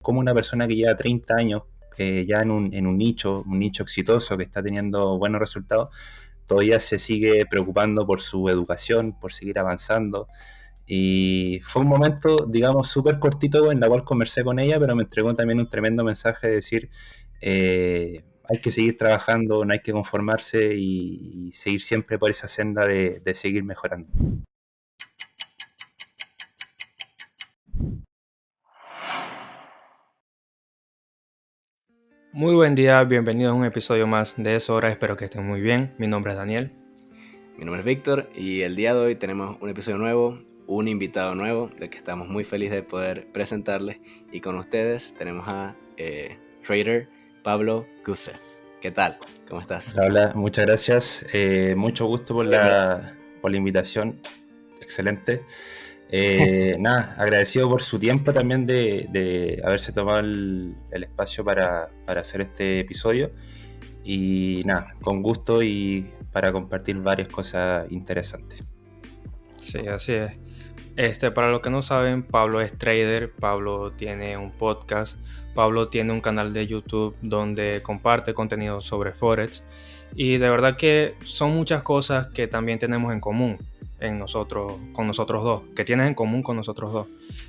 cómo una persona que lleva 30 años ya en un nicho exitoso que está teniendo buenos resultados, todavía se sigue preocupando por su educación, por seguir avanzando. Y fue un momento, digamos, súper cortito en la cual conversé con ella, pero me entregó también un tremendo mensaje de decir, hay que seguir trabajando, no hay que conformarse y seguir siempre por esa senda de seguir mejorando. Muy buen día, bienvenidos a un episodio más de Es Hora, espero que estén muy bien. Mi nombre es Daniel. Mi nombre es Víctor y el día de hoy tenemos un episodio nuevo, un invitado nuevo del que estamos muy felices de poder presentarles, y con ustedes tenemos a trader Pablo Gusev. ¿Qué tal? ¿Cómo estás? Hola, muchas gracias, mucho gusto por la invitación, excelente. Nada, agradecido por su tiempo también de haberse tomado el espacio para hacer este episodio. Y nada, con gusto y para compartir varias cosas interesantes. Sí, así es. Para los que no saben, Pablo es trader, Pablo tiene un podcast, Pablo tiene un canal de YouTube donde comparte contenido sobre Forex y de verdad que son muchas cosas que también tenemos en común con nosotros dos, que tienes en común con nosotros dos.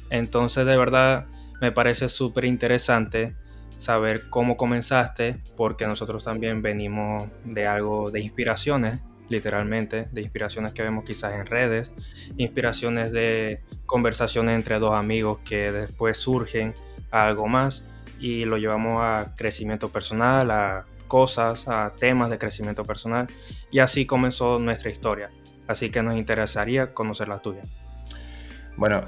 Entonces de verdad me parece súper interesante saber cómo comenzaste, porque nosotros también venimos de algo de inspiraciones, literalmente, de inspiraciones que vemos quizás en redes, inspiraciones de conversaciones entre dos amigos que después surgen a algo más y lo llevamos a crecimiento personal, a cosas, a temas de crecimiento personal, y así comenzó nuestra historia. Así que nos interesaría conocer la tuya. Bueno,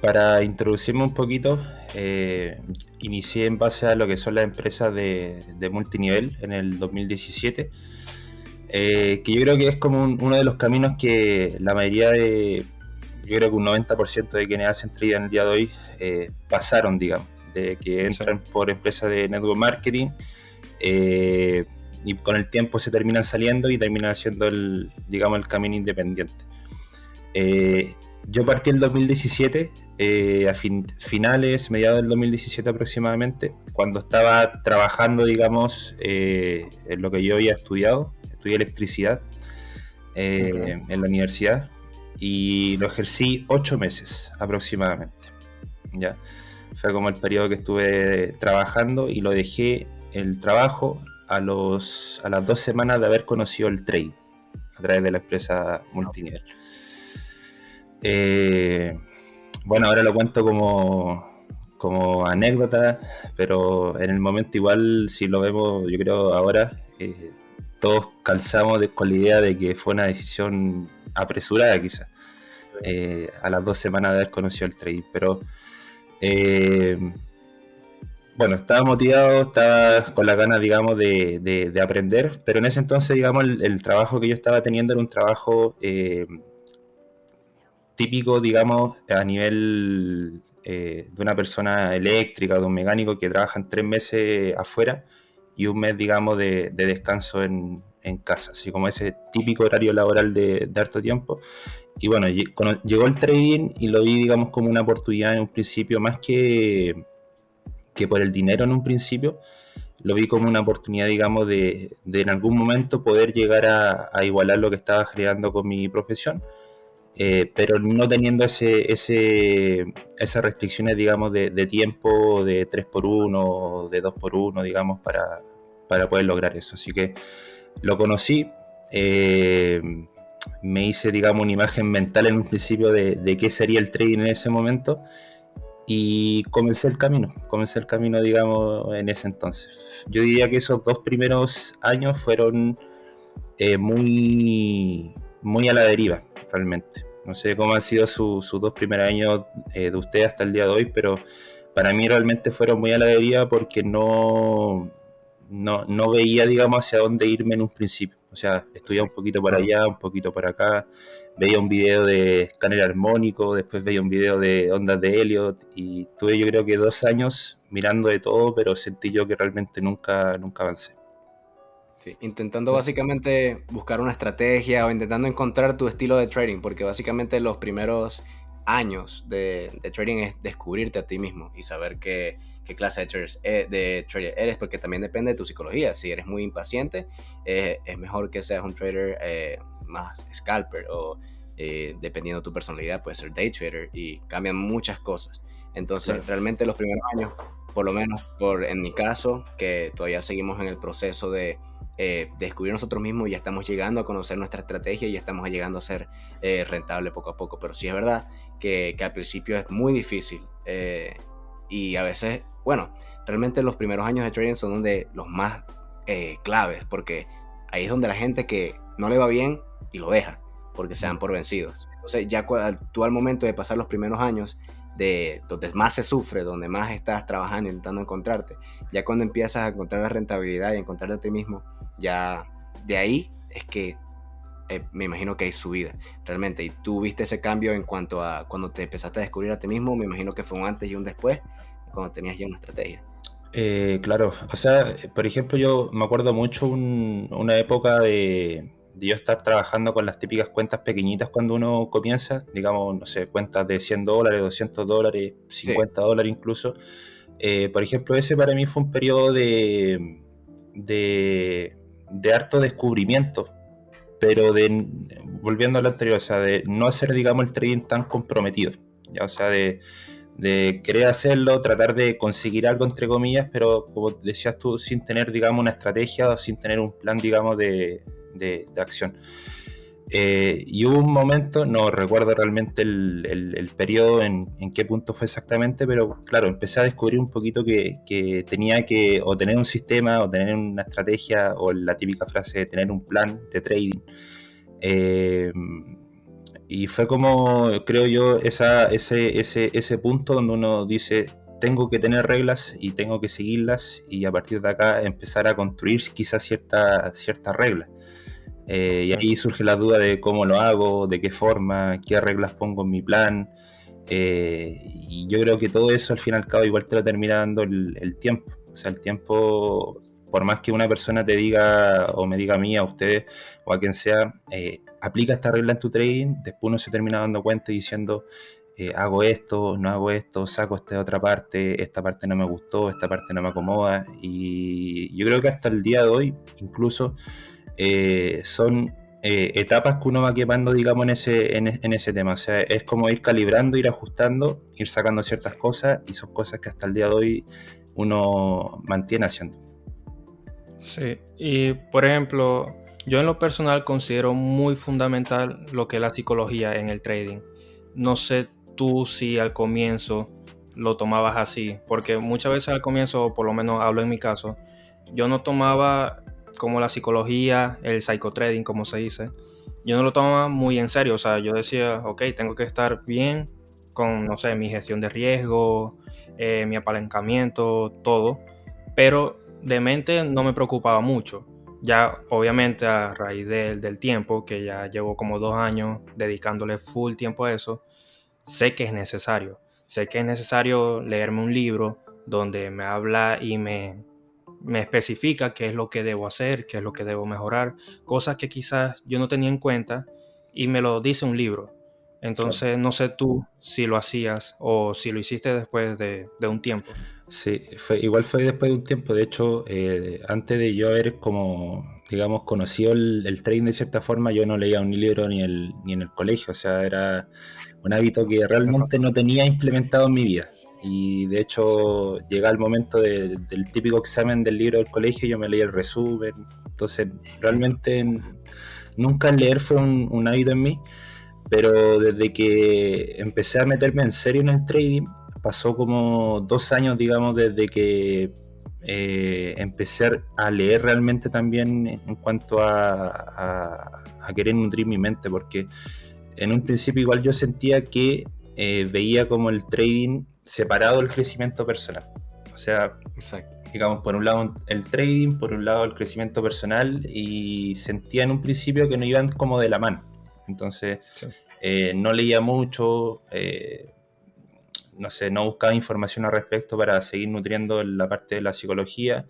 para introducirme un poquito, inicié en base a lo que son las empresas de multinivel en el 2017, que yo creo que es como uno de los caminos que la mayoría yo creo que un 90% de quienes hacen trading en el día de hoy pasaron, digamos, de que entran por empresas de network marketing, y con el tiempo se terminan saliendo y terminan haciendo digamos, el camino independiente. Yo partí en el 2017, a finales, mediados del 2017 aproximadamente, cuando estaba trabajando, digamos, en lo que yo había estudiado. Estudié electricidad en la universidad y lo ejercí 8 meses aproximadamente. ¿Ya? Fue como el periodo que estuve trabajando y lo dejé el trabajo a las 2 semanas de haber conocido el trade a través de la empresa multinivel. Bueno, ahora lo cuento como anécdota, pero en el momento igual, si lo vemos, yo creo ahora, todos calzamos con la idea de que fue una decisión apresurada quizás, a las 2 semanas de haber conocido el trading, pero bueno, estaba motivado, estaba con las ganas, digamos, de aprender, pero en ese entonces, digamos, el trabajo que yo estaba teniendo era un trabajo típico, digamos, a nivel de una persona eléctrica o de un mecánico que trabajan 3 meses afuera y un mes, digamos, de descanso en casa, así como ese típico horario laboral de harto tiempo. Y bueno, llegó el trading y lo vi, digamos, como una oportunidad en un principio, más que por el dinero en un principio, lo vi como una oportunidad, digamos, de en algún momento poder llegar a igualar lo que estaba generando con mi profesión, pero no teniendo esas restricciones, digamos, de tiempo de 3x1, de 2x1, digamos, para poder lograr eso. Así que lo conocí, me hice, digamos, una imagen mental en un principio de qué sería el trading en ese momento y comencé el camino, digamos, en ese entonces. Yo diría que esos 2 primeros años fueron muy, muy a la deriva, realmente. No sé cómo han sido sus 2 primeros años de usted hasta el día de hoy, pero para mí realmente fueron muy a la deriva porque no veía, digamos, hacia dónde irme en un principio. O sea, estudiaba un poquito para allá, un poquito para acá, veía un video de escáner armónico, después veía un video de ondas de Elliot y tuve yo creo que 2 años mirando de todo, pero sentí yo que realmente nunca avancé. Sí, intentando básicamente buscar una estrategia o intentando encontrar tu estilo de trading, porque básicamente los primeros años de trading es descubrirte a ti mismo y saber qué clase de trader eres, porque también depende de tu psicología. Si eres muy impaciente, es mejor que seas un trader más scalper, o dependiendo de tu personalidad puede ser day trader, y cambian muchas cosas. Entonces, Claro. realmente los primeros años, por lo menos en mi caso, que todavía seguimos en el proceso de descubrir nosotros mismos, ya estamos llegando a conocer nuestra estrategia y ya estamos llegando a ser rentable poco a poco. Pero sí es verdad que al principio es muy difícil, y a veces, bueno, realmente los primeros años de trading son donde los más claves, porque ahí es donde la gente que no le va bien y lo deja porque se dan por vencidos. Entonces ya tú al momento de pasar los primeros años, de donde más se sufre, donde más estás trabajando intentando encontrarte, ya cuando empiezas a encontrar la rentabilidad y encontrarte a ti mismo, ya de ahí es que me imagino que hay subida realmente. Y tú viste ese cambio en cuanto a cuando te empezaste a descubrir a ti mismo. Me imagino que fue un antes y un después cuando tenías ya una estrategia. Claro, o sea, por ejemplo, yo me acuerdo mucho una época de yo estar trabajando con las típicas cuentas pequeñitas cuando uno comienza, digamos, no sé, cuentas de $100, $200, Sí, $50 incluso. Por ejemplo, ese para mí fue un periodo de, de harto descubrimiento, pero volviendo a lo anterior, o sea, de no hacer, digamos, el trading tan comprometido, ya, o sea, de querer hacerlo, tratar de conseguir algo, entre comillas, pero como decías tú, sin tener, digamos, una estrategia o sin tener un plan, digamos, de acción. Y hubo un momento, no recuerdo realmente el periodo en qué punto fue exactamente, pero claro, empecé a descubrir un poquito que tenía que o tener un sistema o tener una estrategia, o la típica frase de tener un plan de trading. Eh, y fue como, creo yo, ese punto donde uno dice, tengo que tener reglas y tengo que seguirlas, y a partir de acá empezar a construir quizás ciertas reglas. Y Sí. ahí surge la duda de cómo lo hago, de qué forma, qué reglas pongo en mi plan. Y yo creo que todo eso al fin y al cabo igual te lo termina dando el tiempo. O sea, el tiempo, por más que una persona te diga o me diga a mí, a ustedes o a quien sea, aplica esta regla en tu trading, después uno se termina dando cuenta y diciendo, hago esto, no hago esto, saco esta parte no me gustó, esta parte no me acomoda. Y yo creo que hasta el día de hoy, incluso, son etapas que uno va quemando, digamos, en ese tema. O sea, es como ir calibrando, ir ajustando, ir sacando ciertas cosas, y son cosas que hasta el día de hoy uno mantiene haciendo. Sí, y por ejemplo, yo en lo personal considero muy fundamental lo que es la psicología en el trading. No sé tú si al comienzo lo tomabas así, porque muchas veces al comienzo, o por lo menos hablo en mi caso, yo no tomaba como la psicología, el psychotrading, como se dice, yo no lo tomaba muy en serio. O sea, yo decía, ok, tengo que estar bien con, no sé, mi gestión de riesgo, mi apalancamiento, todo, pero de mente no me preocupaba mucho. Ya obviamente a raíz del tiempo, que ya llevo como 2 años dedicándole full tiempo a eso, sé que es necesario. Sé que es necesario leerme un libro donde me habla y me especifica qué es lo que debo hacer, qué es lo que debo mejorar, cosas que quizás yo no tenía en cuenta y me lo dice un libro. Claro. Entonces no sé tú si lo hacías o si lo hiciste después de un tiempo. Sí, igual fue después de un tiempo. De hecho, antes de yo haber como, digamos, conocido el trading de cierta forma, yo no leía un libro ni en el colegio. O sea, era un hábito que realmente no tenía implementado en mi vida. Y de Sí, hecho, llega el momento del típico examen del libro del colegio, yo me leí el resumen. Entonces, realmente nunca el leer fue un hábito en mí, pero desde que empecé a meterme en serio en el trading, pasó como 2 años, digamos, desde que empecé a leer realmente también en cuanto a querer nutrir mi mente, porque en un principio igual yo sentía que veía como el trading separado del crecimiento personal. O sea, exacto. digamos, por un lado el trading, por un lado el crecimiento personal, y sentía en un principio que no iban como de la mano. Entonces, sí. no leía mucho, no sé, no buscaba información al respecto para seguir nutriendo la parte de la psicología.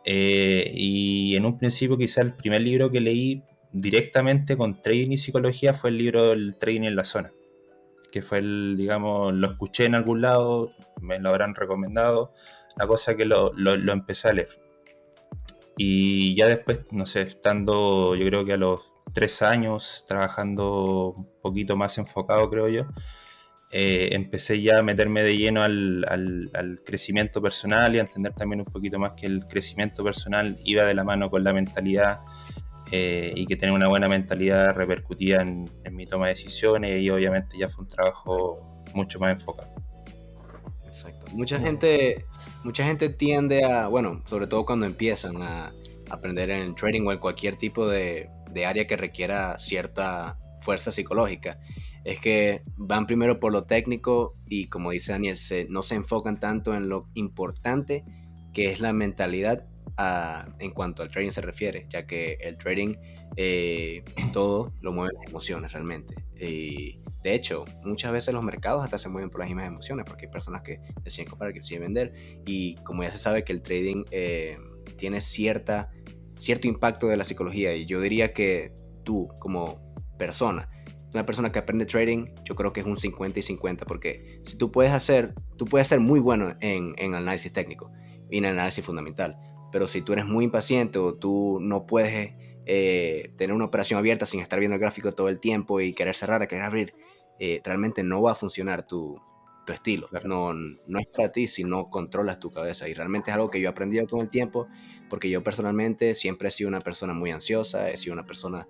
Y en un principio quizá el primer libro que leí directamente con trading y psicología fue el libro El Trading en la Zona, que fue digamos, lo escuché en algún lado, me lo habrán recomendado, la cosa que lo empecé a leer. Y ya después, no sé, estando yo creo que a los 3 años, trabajando un poquito más enfocado, creo yo, empecé ya a meterme de lleno al crecimiento personal y a entender también un poquito más que el crecimiento personal iba de la mano con la mentalidad, y que tener una buena mentalidad repercutía en mi toma de decisiones, y obviamente ya fue un trabajo mucho más enfocado. Exacto. Mucha gente tiende a, bueno, sobre todo cuando empiezan a aprender en trading o en cualquier tipo de área que requiera cierta fuerza psicológica, es que van primero por lo técnico y, como dice Daniel, no se enfocan tanto en lo importante que es la mentalidad en cuanto al trading se refiere, ya que el trading todo lo mueven las emociones realmente. Y de hecho, muchas veces los mercados hasta se mueven por las mismas emociones, porque hay personas que deciden comprar, que deciden vender, y como ya se sabe que el trading tiene cierto impacto de la psicología, y yo diría que tú como persona, una persona que aprende trading, yo creo que es un 50 y 50, porque si tú puedes ser muy bueno en análisis técnico y en análisis fundamental, pero si tú eres muy impaciente o tú no puedes tener una operación abierta sin estar viendo el gráfico todo el tiempo y querer cerrar, querer abrir, realmente no va a funcionar tu estilo. Claro. No es para ti si no controlas tu cabeza, y realmente es algo que yo he aprendido con el tiempo, porque yo personalmente siempre he sido una persona muy ansiosa, he sido una persona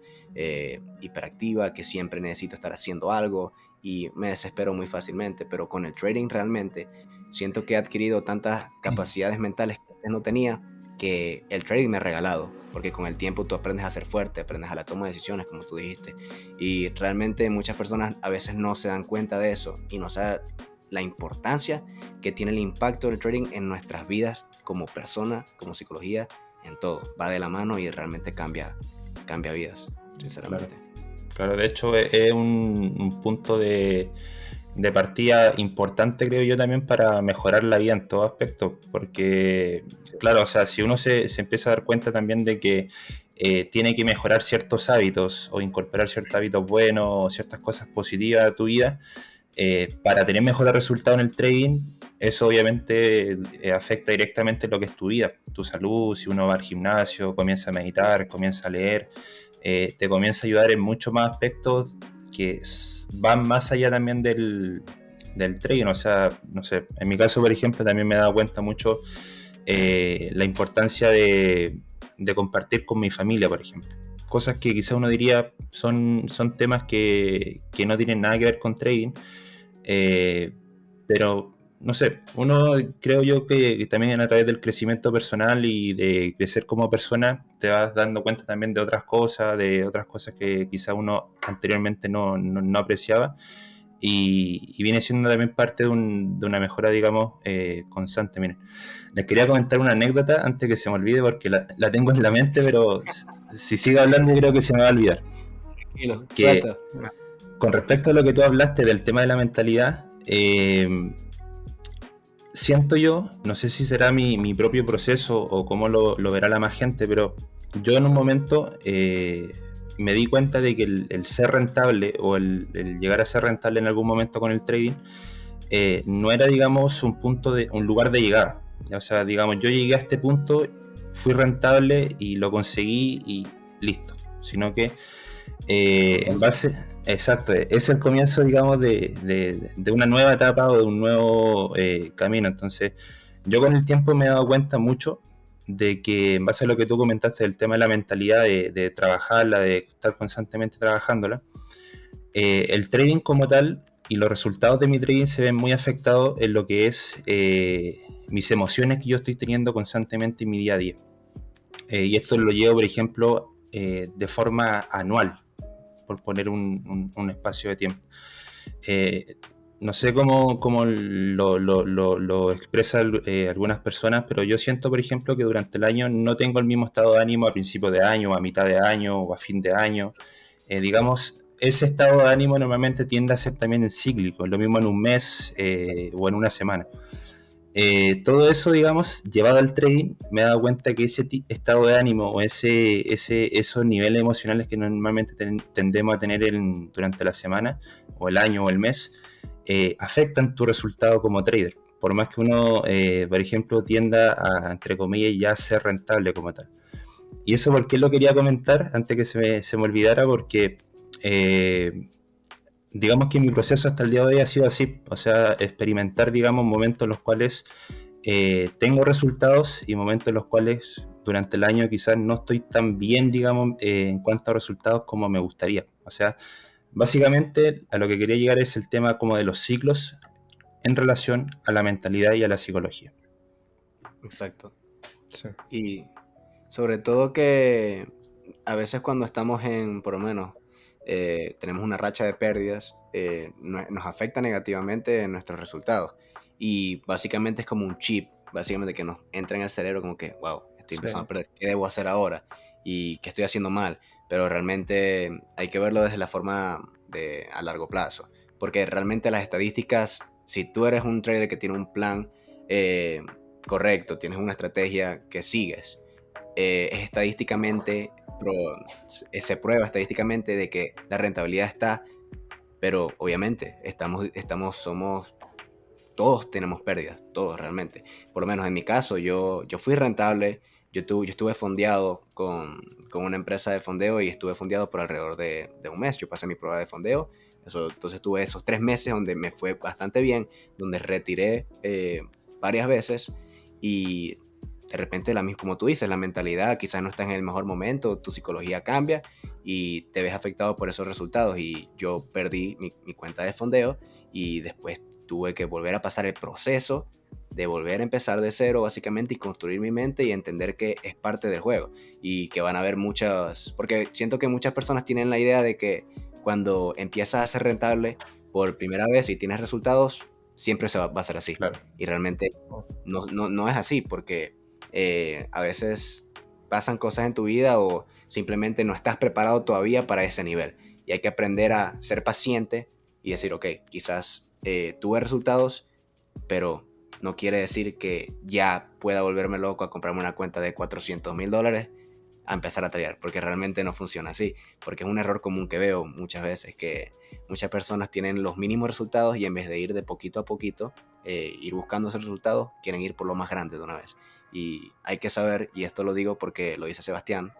hiperactiva, que siempre necesito estar haciendo algo y me desespero muy fácilmente, pero con el trading realmente siento que he adquirido tantas capacidades mentales que antes no tenía, que el trading me ha regalado, porque con el tiempo tú aprendes a ser fuerte, aprendes a la toma de decisiones, como tú dijiste, y realmente muchas personas a veces no se dan cuenta de eso y no saben la importancia que tiene el impacto del trading en nuestras vidas como persona, como psicología, en todo. Va de la mano y realmente cambia vidas, sinceramente. Claro, de hecho es un punto de partida importante, creo yo, también para mejorar la vida en todo aspecto, porque, claro, o sea, si uno se empieza a dar cuenta también de que tiene que mejorar ciertos hábitos o incorporar ciertos hábitos buenos o ciertas cosas positivas a tu vida, para tener mejores resultados en el trading, eso obviamente afecta directamente lo que es tu vida, tu salud. Si uno va al gimnasio, comienza a meditar, comienza a leer, te comienza a ayudar en muchos más aspectos que van más allá también del trading. O sea, no sé, en mi caso, por ejemplo, también me he dado cuenta mucho la importancia de compartir con mi familia, por ejemplo. Cosas que quizá uno diría son temas que no tienen nada que ver con trading, pero no sé, uno creo yo que también a través del crecimiento personal y de crecer como persona te vas dando cuenta también de otras cosas que quizá uno anteriormente no apreciaba, y viene siendo también parte de una mejora, digamos, constante. Miren, les quería comentar una anécdota antes que se me olvide, porque la tengo en la mente, pero si sigo hablando creo que se me va a olvidar. Tranquilo, Que suelta. con respecto a lo que tú hablaste del tema de la mentalidad, siento yo, no sé si será mi propio proceso o cómo lo verá la más gente, pero yo en un momento me di cuenta de que el ser rentable o el llegar a ser rentable en algún momento con el trading no era, digamos, un lugar de llegada. O sea, digamos, yo llegué a este punto, fui rentable y lo conseguí y listo, sino que en base, exacto, es el comienzo, digamos, de una nueva etapa o de un nuevo camino. Entonces, yo con el tiempo me he dado cuenta mucho de que, en base a lo que tú comentaste del tema de la mentalidad, de trabajarla, de estar constantemente trabajándola, el trading como tal y los resultados de mi trading se ven muy afectados en lo que es mis emociones que yo estoy teniendo constantemente en mi día a día. Y esto lo llevo, por ejemplo, de forma anual, por poner un espacio de tiempo. No sé cómo lo expresan algunas personas, pero yo siento, por ejemplo, que durante el año no tengo el mismo estado de ánimo a principio de año, a mitad de año o a fin de año. Digamos, ese estado de ánimo normalmente tiende a ser también cíclico, lo mismo en un mes o en una semana. todo eso, digamos, llevado al trading, me he dado cuenta que ese estado de ánimo o esos niveles emocionales que normalmente tendemos a tener durante la semana o el año o el mes, afectan tu resultado como trader. Por más que uno, por ejemplo, tienda a, entre comillas, ya ser rentable como tal. Y eso porque lo quería comentar antes que se me olvidara, porque digamos que mi proceso hasta el día de hoy ha sido así, o sea, experimentar, digamos, momentos en los cuales tengo resultados y momentos en los cuales durante el año quizás no estoy tan bien, digamos, en cuanto a resultados como me gustaría. O sea, básicamente a lo que quería llegar es el tema como de los ciclos en relación a la mentalidad y a la psicología. Exacto. Sí. Y sobre todo que a veces cuando estamos por lo menos, tenemos una racha de pérdidas, nos afecta negativamente en nuestros resultados. Y básicamente es como un chip, básicamente que nos entra en el cerebro como que, wow, estoy empezando a perder, ¿qué debo hacer ahora? ¿Y qué estoy haciendo mal? Pero realmente hay que verlo desde la forma a largo plazo. Porque realmente las estadísticas, si tú eres un trader que tiene un plan correcto, tienes una estrategia que sigues, es estadísticamente, se prueba estadísticamente de que la rentabilidad está, pero obviamente todos tenemos pérdidas, todos realmente. Por lo menos en mi caso, yo fui rentable, yo estuve fondeado con una empresa de fondeo y estuve fondeado por alrededor de un mes. Yo pasé mi prueba de fondeo, entonces tuve esos 3 meses donde me fue bastante bien, donde retiré varias veces y de repente, como tú dices, la mentalidad quizás no está en el mejor momento, tu psicología cambia y te ves afectado por esos resultados. Y yo perdí mi cuenta de fondeo y después tuve que volver a pasar el proceso de volver a empezar de cero básicamente y construir mi mente y entender que es parte del juego y que van a haber porque siento que muchas personas tienen la idea de que cuando empiezas a ser rentable por primera vez y tienes resultados, siempre va a ser así. Claro. Y realmente no es así, porque a veces pasan cosas en tu vida o simplemente no estás preparado todavía para ese nivel. Y hay que aprender a ser paciente y decir, ok, quizás tuve resultados, pero no quiere decir que ya pueda volverme loco a comprarme una cuenta de $400,000 a empezar a tradear, porque realmente no funciona así, porque es un error común que veo muchas veces, que muchas personas tienen los mínimos resultados y en vez de ir de poquito a poquito, ir buscando esos resultados, quieren ir por lo más grande de una vez. Y hay que saber, y esto lo digo porque lo dice Sebastián,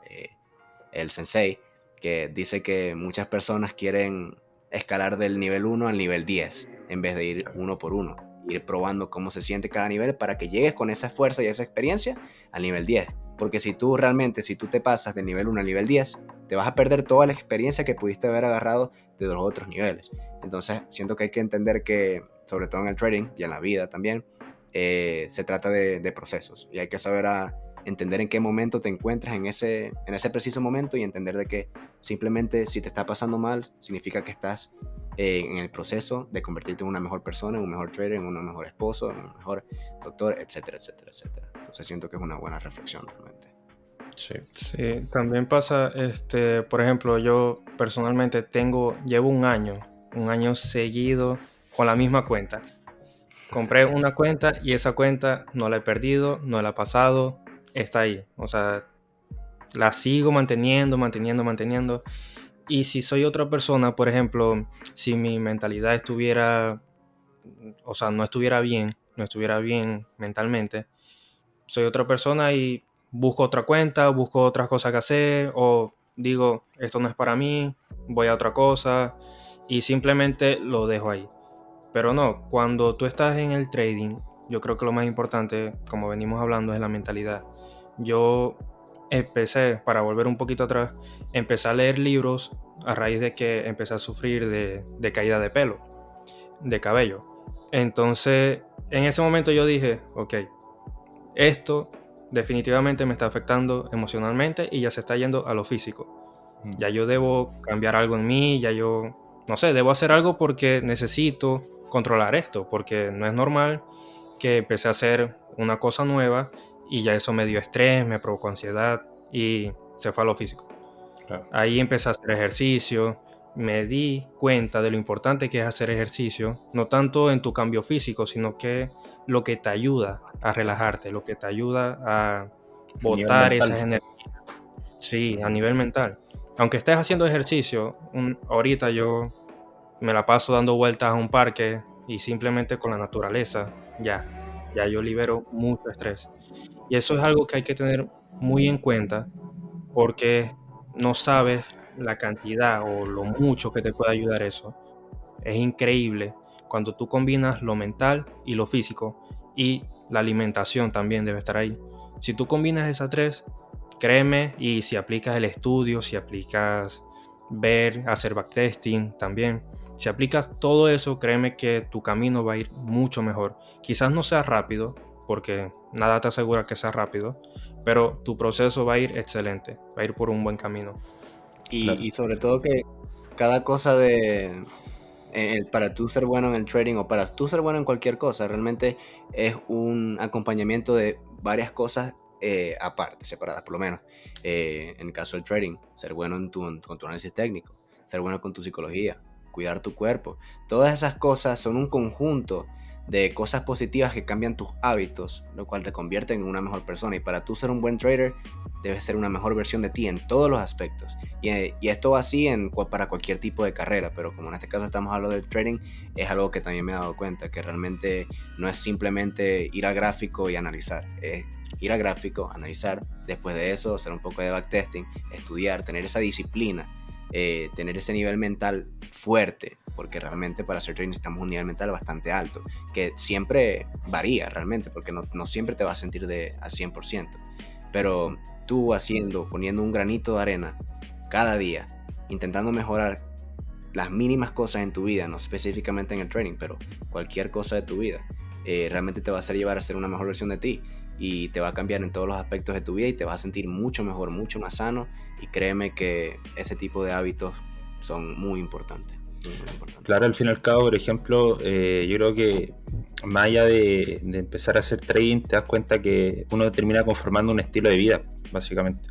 el sensei, que dice que muchas personas quieren escalar del nivel 1 al nivel 10 en vez de ir uno por uno, ir probando cómo se siente cada nivel para que llegues con esa fuerza y esa experiencia al nivel 10. Porque si tú te pasas del nivel 1 al nivel 10, te vas a perder toda la experiencia que pudiste haber agarrado de los otros niveles. Entonces siento que hay que entender que, sobre todo en el trading y en la vida también, se trata de procesos y hay que saber entender en qué momento te encuentras en ese preciso momento y entender de que simplemente si te está pasando mal significa que estás en el proceso de convertirte en una mejor persona, en un mejor trader, en un mejor esposo, en un mejor doctor, etcétera, etcétera, etcétera. Entonces siento que es una buena reflexión realmente. Sí, también pasa, por ejemplo, yo personalmente llevo un año seguido con la misma cuenta. Compré una cuenta y esa cuenta no la he perdido, no la he pasado, está ahí. O sea, la sigo manteniendo. Y si soy otra persona, por ejemplo, si mi mentalidad no estuviera bien mentalmente, soy otra persona y busco otra cuenta, busco otras cosas que hacer o digo, esto no es para mí, voy a otra cosa y simplemente lo dejo ahí. Pero no, cuando tú estás en el trading, yo creo que lo más importante, como venimos hablando, es la mentalidad. Yo para volver un poquito atrás, empecé a leer libros a raíz de que empecé a sufrir de caída de pelo, de cabello. Entonces, en ese momento yo dije, ok, esto definitivamente me está afectando emocionalmente y ya se está yendo a lo físico. Ya yo debo cambiar algo en mí, no sé, debo hacer algo porque necesito controlar esto, porque no es normal que empecé a hacer una cosa nueva y ya eso me dio estrés, me provocó ansiedad y se fue a lo físico. Claro. Ahí empecé a hacer ejercicio, me di cuenta de lo importante que es hacer ejercicio, no tanto en tu cambio físico, sino que lo que te ayuda a relajarte, lo que te ayuda a A nivel botar mental. esas energías. Sí, a nivel mental. Aunque estés haciendo ejercicio, ahorita yo me la paso dando vueltas a un parque y simplemente con la naturaleza, ya yo libero mucho estrés. Y eso es algo que hay que tener muy en cuenta porque no sabes la cantidad o lo mucho que te puede ayudar eso. Es increíble cuando tú combinas lo mental y lo físico, y la alimentación también debe estar ahí. Si tú combinas esas tres, créeme, y si aplicas el estudio, si aplicas ver, hacer backtesting también, si aplicas todo eso, créeme que tu camino va a ir mucho mejor. Quizás no sea rápido, porque nada te asegura que sea rápido, pero tu proceso va a ir excelente, va a ir por un buen camino. Y, Claro. y sobre todo que cada cosa para tú ser bueno en el trading o para tú ser bueno en cualquier cosa, realmente es un acompañamiento de varias cosas aparte, separadas, por lo menos. En el caso del trading, ser bueno con tu análisis técnico, ser bueno con tu psicología, cuidar tu cuerpo. Todas esas cosas son un conjunto de cosas positivas que cambian tus hábitos, lo cual te convierten en una mejor persona. Y para tú ser un buen trader, debes ser una mejor versión de ti en todos los aspectos. Y esto va así para cualquier tipo de carrera, pero como en este caso estamos hablando del trading, es algo que también me he dado cuenta, que realmente no es simplemente ir al gráfico y analizar, es ir al gráfico, analizar, después de eso hacer un poco de backtesting, estudiar, tener esa disciplina, tener ese nivel mental fuerte, porque realmente para hacer trading necesitamos un nivel mental bastante alto, que siempre varía realmente, porque no siempre te vas a sentir al 100%, pero tú poniendo un granito de arena cada día, intentando mejorar las mínimas cosas en tu vida, no específicamente en el trading, pero cualquier cosa de tu vida, realmente te va a hacer llevar a ser una mejor versión de ti y te va a cambiar en todos los aspectos de tu vida y te vas a sentir mucho mejor, mucho más sano, y créeme que ese tipo de hábitos son muy importantes. Muy, muy importantes. Claro, al fin y al cabo, por ejemplo, yo creo que más allá de empezar a hacer trading, te das cuenta que uno termina conformando un estilo de vida, básicamente.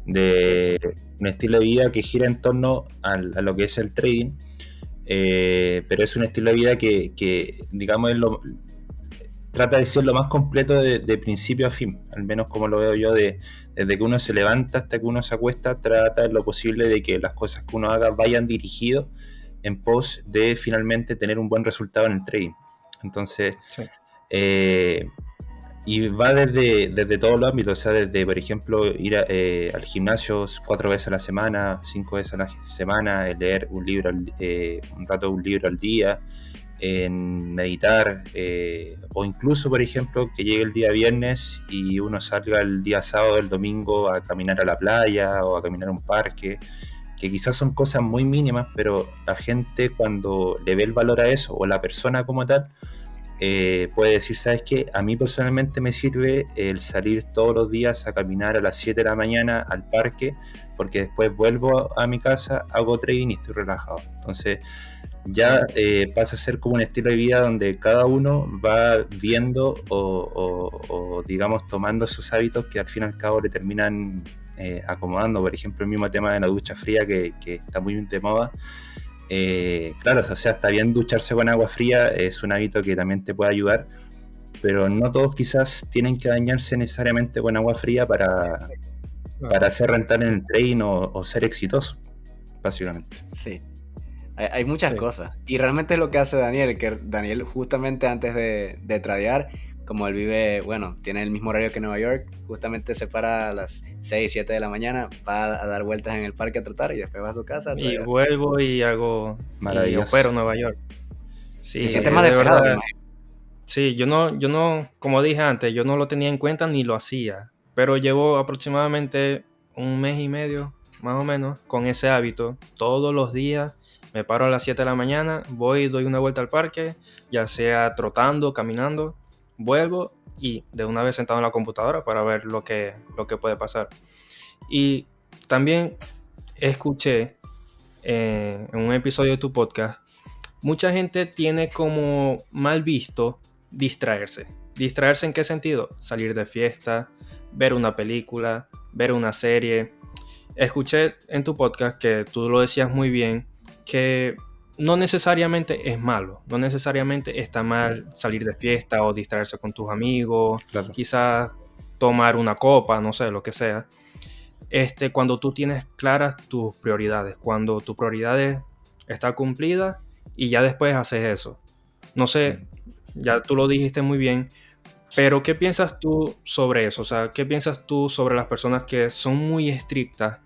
De un estilo de vida que gira en torno a lo que es el trading, pero es un estilo de vida que digamos, trata de ser lo más completo de principio a fin, al menos como lo veo yo, desde que uno se levanta hasta que uno se acuesta, trata en lo posible de que las cosas que uno haga vayan dirigidos en pos de finalmente tener un buen resultado en el trading. Entonces, Sí. y va desde todos los ámbitos, o sea, desde, por ejemplo, ir al gimnasio 4 veces a la semana, 5 veces a la semana, leer un libro, un rato un libro al día, en meditar, o incluso, por ejemplo, que llegue el día viernes y uno salga el día sábado, el domingo, a caminar a la playa o a caminar a un parque, que quizás son cosas muy mínimas, pero la gente cuando le ve el valor a eso, o la persona como tal, puede decir, ¿sabes qué? A mí personalmente me sirve el salir todos los días a caminar a las 7 de la mañana al parque, porque después vuelvo a mi casa, hago trading y estoy relajado. Entonces ya pasa a ser como un estilo de vida donde cada uno va viendo o digamos tomando sus hábitos que al fin y al cabo le terminan acomodando. Por ejemplo, el mismo tema de la ducha fría que está muy de moda. Claro, o sea, está bien ducharse con agua fría, es un hábito que también te puede ayudar, pero no todos quizás tienen que bañarse necesariamente con agua fría para ser rentable en el trading o ser exitoso, básicamente. Sí. Hay muchas Sí. cosas. Y realmente es lo que hace Daniel, que Daniel justamente antes de tradear, como él vive, bueno, tiene el mismo horario que Nueva York, justamente se para a las 6, 7 de la mañana, va a dar vueltas en el parque a trotar y después va a su casa a Y tradear. vuelvo y Maravilloso. opero Nueva York. Sí, Te de sientes más despejado, me verdad. imagino. Sí, yo no, como dije antes, yo no lo tenía en cuenta ni lo hacía, pero llevo aproximadamente un mes y medio, más o menos, con ese hábito. Todos los días me paro a las 7 de la mañana, voy y doy una vuelta al parque, ya sea trotando, caminando, vuelvo y de una vez sentado en la computadora para ver lo que puede pasar. Y también escuché en un episodio de tu podcast, mucha gente tiene como mal visto distraerse. ¿Distraerse en qué sentido? Salir de fiesta, ver una película, ver una serie. Escuché en tu podcast que tú lo decías muy bien, que no necesariamente es malo, no necesariamente está mal salir de fiesta o distraerse con tus amigos, Claro. quizás tomar una copa, no sé, lo que sea. Cuando tú tienes claras tus prioridades, cuando tu prioridad está cumplida y ya después haces eso. No sé, ya tú lo dijiste muy bien, pero ¿qué piensas tú sobre eso? O sea, ¿qué piensas tú sobre las personas que son muy estrictas?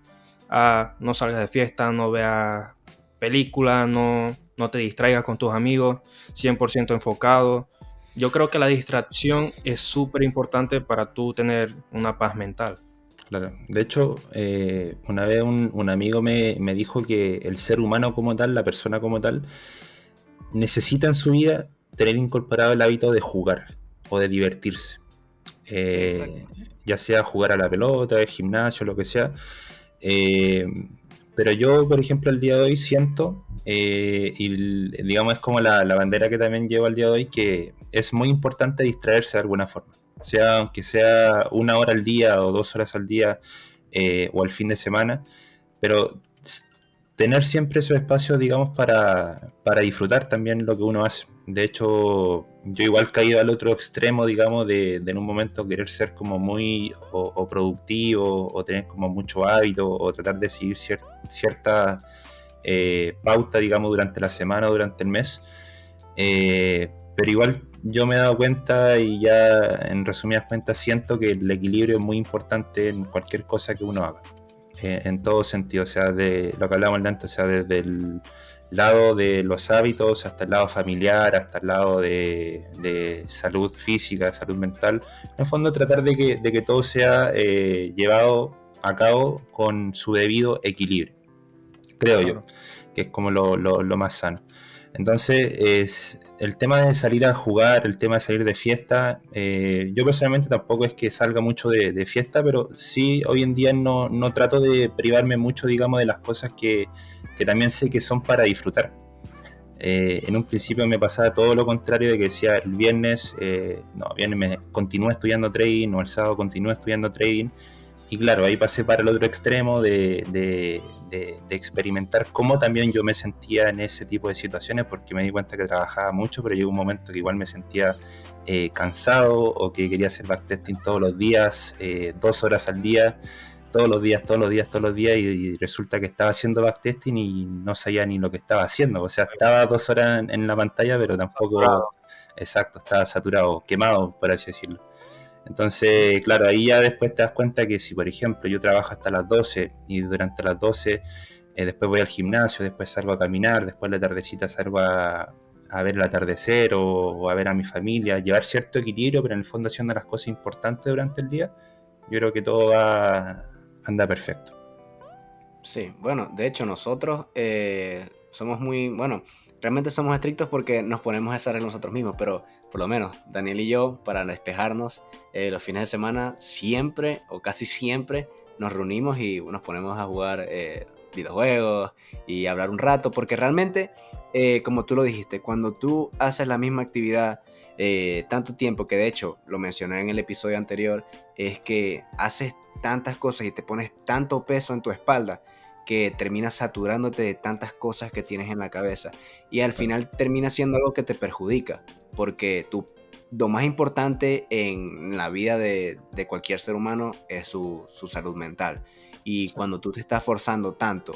No salgas de fiesta, no veas películas, no te distraigas con tus amigos, 100% enfocado. Yo creo que la distracción es súper importante para tú tener una paz mental. Claro. De hecho, una vez un amigo me dijo que el ser humano como tal, la persona como tal, necesita en su vida tener incorporado el hábito de jugar o de divertirse. Sí, exacto. Ya sea jugar a la pelota, el gimnasio, lo que sea. Eh, pero yo, por ejemplo, el día de hoy siento, digamos es como la bandera que también llevo al día de hoy, que es muy importante distraerse de alguna forma. Sea, aunque sea 1 hora al día o 2 horas al día o al fin de semana, pero tener siempre esos espacios, digamos, para disfrutar también lo que uno hace. De hecho, yo igual caído al otro extremo, digamos, de en un momento querer ser como muy o productivo o tener como mucho hábito o tratar de seguir cierta pauta, digamos, durante la semana o durante el mes. Pero igual yo me he dado cuenta y ya en resumidas cuentas siento que el equilibrio es muy importante en cualquier cosa que uno haga en todo sentido, o sea, de lo que hablábamos antes, o sea, desde el lado de los hábitos hasta el lado familiar, hasta el lado de salud física, salud mental. En el fondo, tratar de que todo sea llevado a cabo con su debido equilibrio, creo yo, Claro. que es como lo más sano. Entonces, es el tema de salir a jugar, el tema de salir de fiesta, yo personalmente tampoco es que salga mucho de fiesta, pero sí hoy en día no trato de privarme mucho, digamos, de las cosas que también sé que son para disfrutar. En un principio me pasaba todo lo contrario, de que decía el viernes, no, viernes me continúo estudiando trading, o el sábado continúo estudiando trading, y claro, ahí pasé para el otro extremo de experimentar cómo también yo me sentía en ese tipo de situaciones, porque me di cuenta que trabajaba mucho, pero llegó un momento que igual me sentía cansado o que quería hacer backtesting todos los días, 2 horas al día, todos los días, todos los días, todos los días, y resulta que estaba haciendo backtesting y no sabía ni lo que estaba haciendo. O sea, estaba 2 horas en la pantalla, pero tampoco, exacto, estaba saturado, quemado, por así decirlo. Entonces, claro, ahí ya después te das cuenta que si, por ejemplo, yo trabajo hasta las 12 y durante las 12 después voy al gimnasio, después salgo a caminar, después la tardecita salgo a ver el atardecer o a ver a mi familia, llevar cierto equilibrio, pero en el fondo haciendo las cosas importantes durante el día, yo creo que todo anda perfecto. Sí, bueno, de hecho nosotros somos muy, bueno, realmente somos estrictos porque nos ponemos esa regla nosotros mismos, pero por lo menos Daniel y yo, para despejarnos, los fines de semana siempre o casi siempre nos reunimos y nos ponemos a jugar videojuegos y hablar un rato, porque realmente, como tú lo dijiste, cuando tú haces la misma actividad tanto tiempo, que de hecho lo mencioné en el episodio anterior, es que haces tantas cosas y te pones tanto peso en tu espalda que terminas saturándote de tantas cosas que tienes en la cabeza y al final termina siendo algo que te perjudica, porque lo más importante en la vida de cualquier ser humano es su salud mental. Y cuando tú te estás forzando tanto,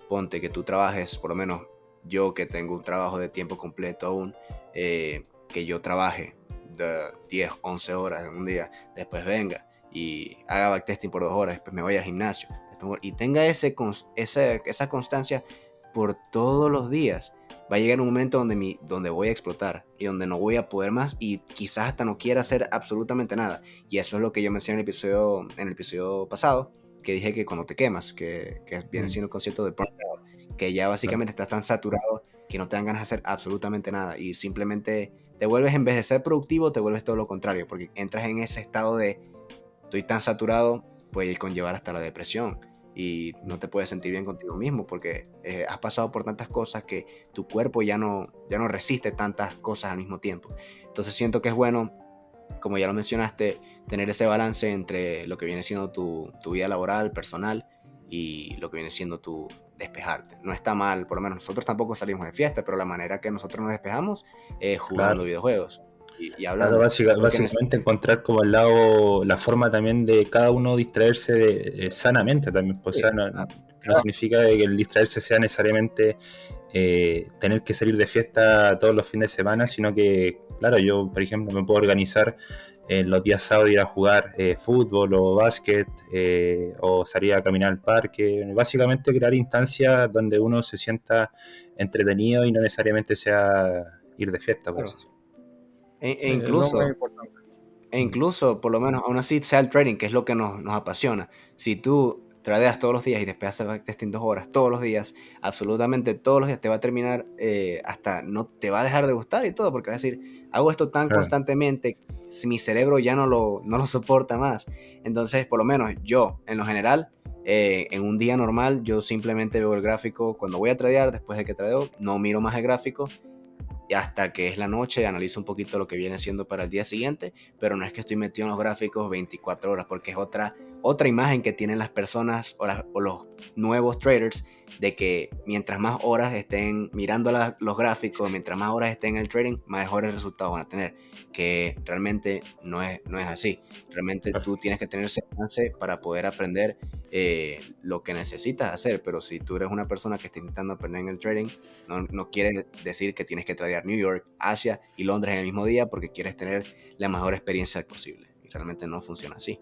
ponte que tú trabajes, por lo menos yo que tengo un trabajo de tiempo completo aún, que yo trabaje de 10, 11 horas en un día, después venga y haga backtesting por 2 horas, después me vaya al gimnasio, y tenga esa constancia por todos los días, va a llegar un momento donde voy a explotar y donde no voy a poder más y quizás hasta no quiera hacer absolutamente nada. Y eso es lo que yo mencioné en el episodio pasado, que dije que cuando te quemas, que viene siendo el concepto de burnout, que ya básicamente estás tan saturado que no te dan ganas de hacer absolutamente nada y simplemente te vuelves, en vez de ser productivo, te vuelves todo lo contrario, porque entras en ese estado de estoy tan saturado, puede conllevar hasta la depresión y no te puedes sentir bien contigo mismo porque has pasado por tantas cosas que tu cuerpo ya no resiste tantas cosas al mismo tiempo. Entonces siento que es bueno, como ya lo mencionaste, tener ese balance entre lo que viene siendo tu vida laboral, personal, y lo que viene siendo tu despejarte. No está mal, por lo menos nosotros tampoco salimos de fiesta, pero la manera que nosotros nos despejamos es jugando videojuegos y Claro, hablando. básicamente encontrar como el lado, la forma también de cada uno distraerse sanamente también. Pues, o sea, que no significa que el distraerse sea necesariamente tener que salir de fiesta todos los fines de semana, sino que, claro, yo, por ejemplo, me puedo organizar los días sábados ir a jugar fútbol o básquet o salir a caminar al parque. Básicamente crear instancias donde uno se sienta entretenido y no necesariamente sea ir de fiesta. Claro. Pues. E incluso, por lo menos, aún así sea el trading, que es lo que nos apasiona. Si tú tradeas todos los días y después haces backtesting 2 horas todos los días, absolutamente todos los días te va a terminar, hasta no te va a dejar de gustar y todo, porque vas a decir, hago esto tan constantemente, si mi cerebro ya no lo soporta más. Entonces, por lo menos yo, en lo general, en un día normal, yo simplemente veo el gráfico. Cuando voy a tradear, después de que tradeo, no miro más el gráfico hasta que es la noche, analizo un poquito lo que viene siendo para el día siguiente, pero no es que estoy metido en los gráficos 24 horas, porque es otra imagen que tienen las personas o los nuevos traders, de que mientras más horas estén mirando los gráficos, mientras más horas estén en el trading, mejores resultados van a tener, que realmente no es así. Realmente tú tienes que tener ese chance para poder aprender lo que necesitas hacer, pero si tú eres una persona que está intentando aprender en el trading, no quiere decir que tienes que tradear New York, Asia y Londres en el mismo día porque quieres tener la mejor experiencia posible, y realmente no funciona así.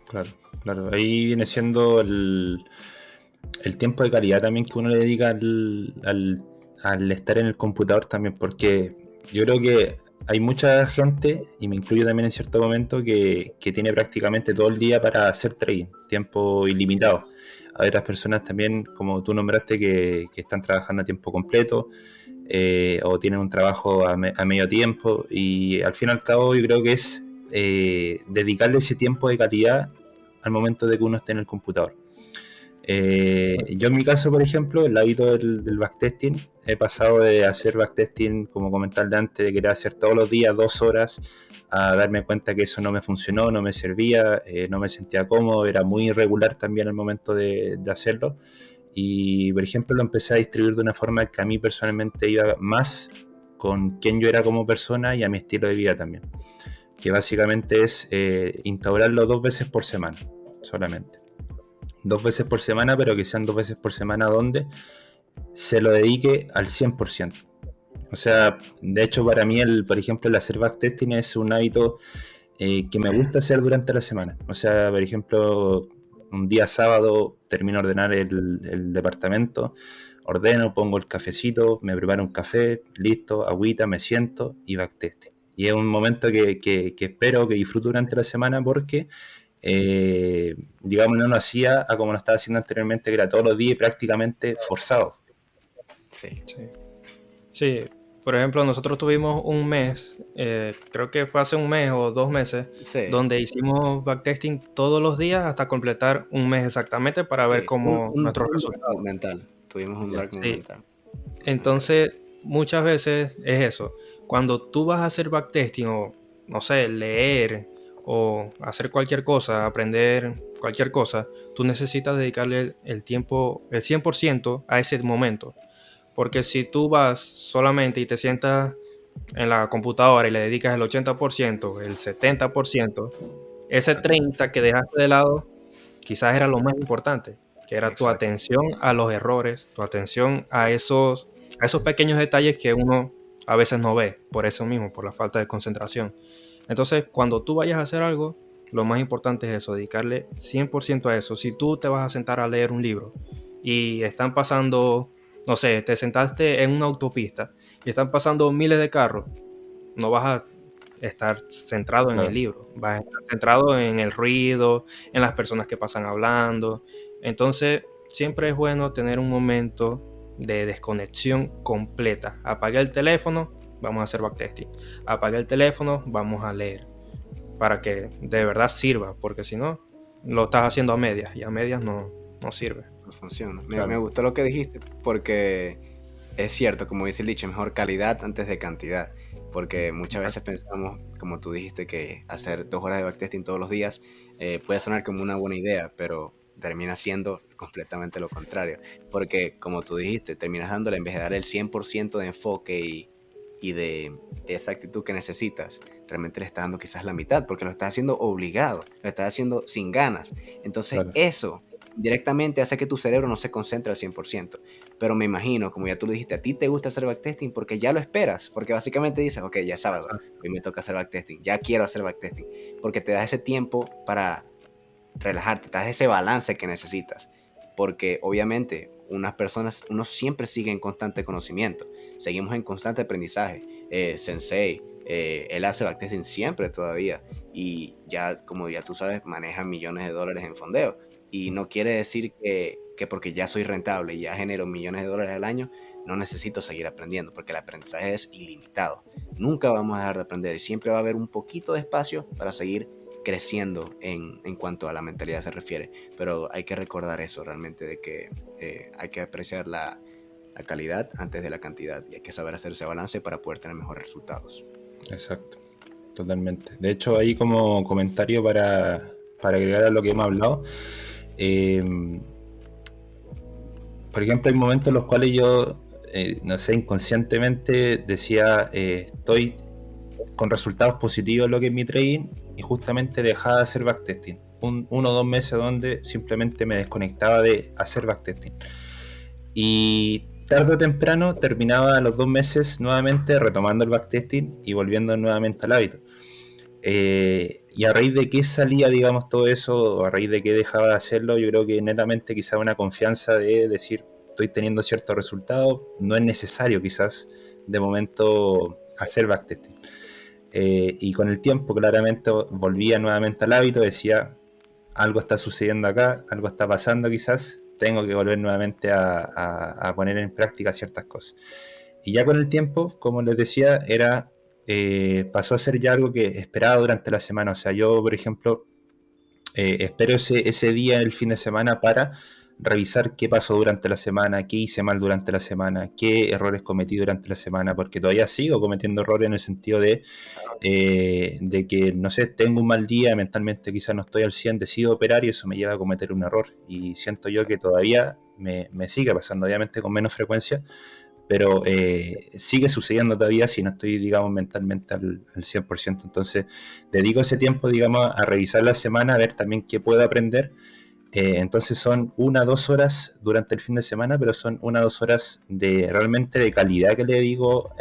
Claro, ahí viene siendo el tiempo de calidad también que uno le dedica al estar en el computador también, porque yo creo que hay mucha gente, y me incluyo también en cierto momento, que tiene prácticamente todo el día para hacer trading, tiempo ilimitado. Hay otras personas también, como tú nombraste, que están trabajando a tiempo completo o tienen un trabajo a medio tiempo, y al fin y al cabo yo creo que es dedicarle ese tiempo de calidad al momento de que uno esté en el computador. Yo en mi caso, por ejemplo, el hábito del backtesting, he pasado de hacer backtesting, como comentar de antes, de querer hacer todos los días 2 horas, a darme cuenta que eso no me funcionó, no me servía, no me sentía cómodo, era muy irregular también al momento de hacerlo. Y, por ejemplo, lo empecé a distribuir de una forma que a mí personalmente iba más con quién yo era como persona y a mi estilo de vida también. Que básicamente es instaurarlo 2 veces por semana, solamente. 2 veces por semana, pero que sean 2 veces por semana donde se lo dedique al 100%. O sea, de hecho para mí, por ejemplo, el hacer backtesting es un hábito que me gusta hacer durante la semana. O sea, por ejemplo, un día sábado termino de ordenar el departamento, ordeno, pongo el cafecito, me preparo un café, listo, agüita, me siento y backtesting. Y es un momento que espero, que disfruto durante la semana porque digamos, no lo hacía a como lo estaba haciendo anteriormente, que era todos los días prácticamente forzado. Sí, por ejemplo, nosotros tuvimos un mes, creo que fue hace un mes o 2 meses, donde hicimos backtesting todos los días hasta completar un mes exactamente para ver cómo nuestros resultados. Tuvimos un dark mental. Entonces, muchas veces es eso. Cuando tú vas a hacer backtesting o, no sé, leer o hacer cualquier cosa, aprender cualquier cosa, tú necesitas dedicarle el tiempo, el 100% a ese momento. Porque si tú vas solamente y te sientas en la computadora y le dedicas el 80%, el 70%, ese 30% que dejaste de lado, quizás era lo más importante, que era tu atención a los errores, tu atención a esos pequeños detalles que uno a veces no ve, por eso mismo, por la falta de concentración. Entonces, cuando tú vayas a hacer algo, lo más importante es eso, dedicarle 100% a eso. Si tú te vas a sentar a leer un libro y están pasando, no sé, te sentaste en una autopista y están pasando miles de carros, no vas a estar centrado en el libro, vas a estar centrado en el ruido, en las personas que pasan hablando. Entonces, siempre es bueno tener un momento de desconexión completa. Apaga el teléfono, vamos a hacer backtesting. Apaga el teléfono, vamos a leer. Para que de verdad sirva, porque si no, lo estás haciendo a medias y a medias no sirve. No funciona. Me gustó lo que dijiste, porque es cierto, como dice el dicho, mejor calidad antes de cantidad. Porque muchas veces pensamos, como tú dijiste, que hacer 2 horas de backtesting todos los días puede sonar como una buena idea, pero termina siendo completamente lo contrario. Porque, como tú dijiste, terminas dándole, en vez de dar el 100% de enfoque y de esa actitud que necesitas, realmente le estás dando quizás la mitad, porque lo estás haciendo obligado, lo estás haciendo sin ganas. Entonces Claro. eso directamente hace que tu cerebro no se concentre al 100%. Pero me imagino, como ya tú lo dijiste, a ti te gusta hacer backtesting porque ya lo esperas, porque básicamente dices, ok, ya es sábado, hoy me toca hacer backtesting, ya quiero hacer backtesting, porque te das ese tiempo para relajarte, te das ese balance que necesitas, porque obviamente uno siempre sigue en constante conocimiento, seguimos en constante aprendizaje. Sensei, él hace backtesting siempre todavía, y ya, como ya tú sabes, maneja millones de dólares en fondeo, y no quiere decir que porque ya soy rentable y ya genero millones de dólares al año, no necesito seguir aprendiendo, porque el aprendizaje es ilimitado. Nunca vamos a dejar de aprender y siempre va a haber un poquito de espacio para seguir creciendo en cuanto a la mentalidad se refiere. Pero hay que recordar eso realmente, de que hay que apreciar la calidad antes de la cantidad, y hay que saber hacer ese balance para poder tener mejores resultados. Exacto, totalmente. De hecho, ahí como comentario para agregar a lo que hemos hablado, por ejemplo, hay momentos en los cuales yo, no sé, inconscientemente decía, estoy con resultados positivos en lo que es mi trading, y justamente dejaba de hacer backtesting. 1 o 2 meses donde simplemente me desconectaba de hacer backtesting. Y tarde o temprano terminaba a los 2 meses nuevamente retomando el backtesting y volviendo nuevamente al hábito. Y a raíz de qué salía, digamos, todo eso, o a raíz de qué dejaba de hacerlo, yo creo que netamente quizá una confianza de decir, estoy teniendo ciertos resultados, no es necesario quizás de momento hacer backtesting. Y con el tiempo claramente volvía nuevamente al hábito, decía, algo está sucediendo acá, algo está pasando quizás, tengo que volver nuevamente a poner en práctica ciertas cosas. Y ya con el tiempo, como les decía, pasó a ser ya algo que esperaba durante la semana. O sea, yo, por ejemplo, espero ese día, el fin de semana, para revisar qué pasó durante la semana, qué hice mal durante la semana, qué errores cometí durante la semana, porque todavía sigo cometiendo errores en el sentido de que, no sé, tengo un mal día, mentalmente quizás no estoy al 100, decido operar y eso me lleva a cometer un error. Y siento yo que todavía me sigue pasando, obviamente con menos frecuencia, pero sigue sucediendo todavía si no estoy, digamos, mentalmente al 100%. Entonces, dedico ese tiempo, digamos, a revisar la semana, a ver también qué puedo aprender. Entonces son 1 o 2 horas durante el fin de semana, pero son 1 o 2 horas realmente de calidad que le dedico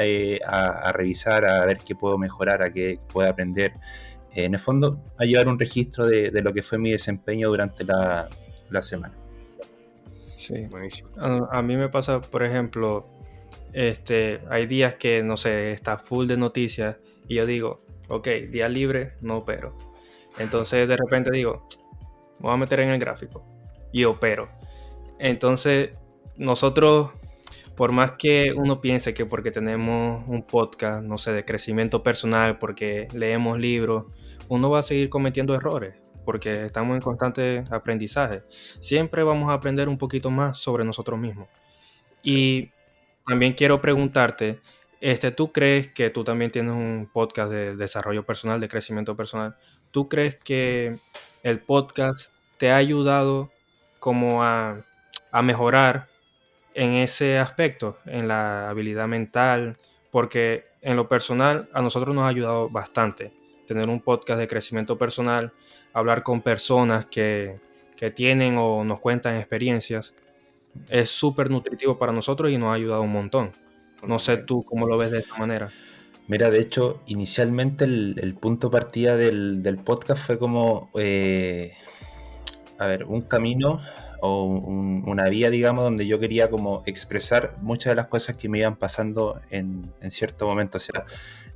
a revisar, a ver qué puedo mejorar, a qué puedo aprender. En el fondo, a llevar un registro de lo que fue mi desempeño durante la semana. Sí. Buenísimo. A mí me pasa, por ejemplo, hay días que, no sé, está full de noticias y yo digo, ok, día libre, no opero. Entonces de repente digo, me voy a meter en el gráfico y opero. Entonces nosotros, por más que uno piense que porque tenemos un podcast, no sé, de crecimiento personal, porque leemos libros, uno va a seguir cometiendo errores, porque estamos en constante aprendizaje. Siempre vamos a aprender un poquito más sobre nosotros mismos. Y también quiero preguntarte, ¿tú crees que tú también tienes un podcast de desarrollo personal, de crecimiento personal? ¿Tú crees que el podcast te ha ayudado como a mejorar en ese aspecto, en la habilidad mental? Porque en lo personal a nosotros nos ha ayudado bastante tener un podcast de crecimiento personal, hablar con personas que tienen o nos cuentan experiencias. Es súper nutritivo para nosotros y nos ha ayudado un montón. No sé tú cómo lo ves de esta manera. Mira, de hecho, inicialmente el punto partida del podcast fue como, un camino o una vía, digamos, donde yo quería como expresar muchas de las cosas que me iban pasando en cierto momento. O sea,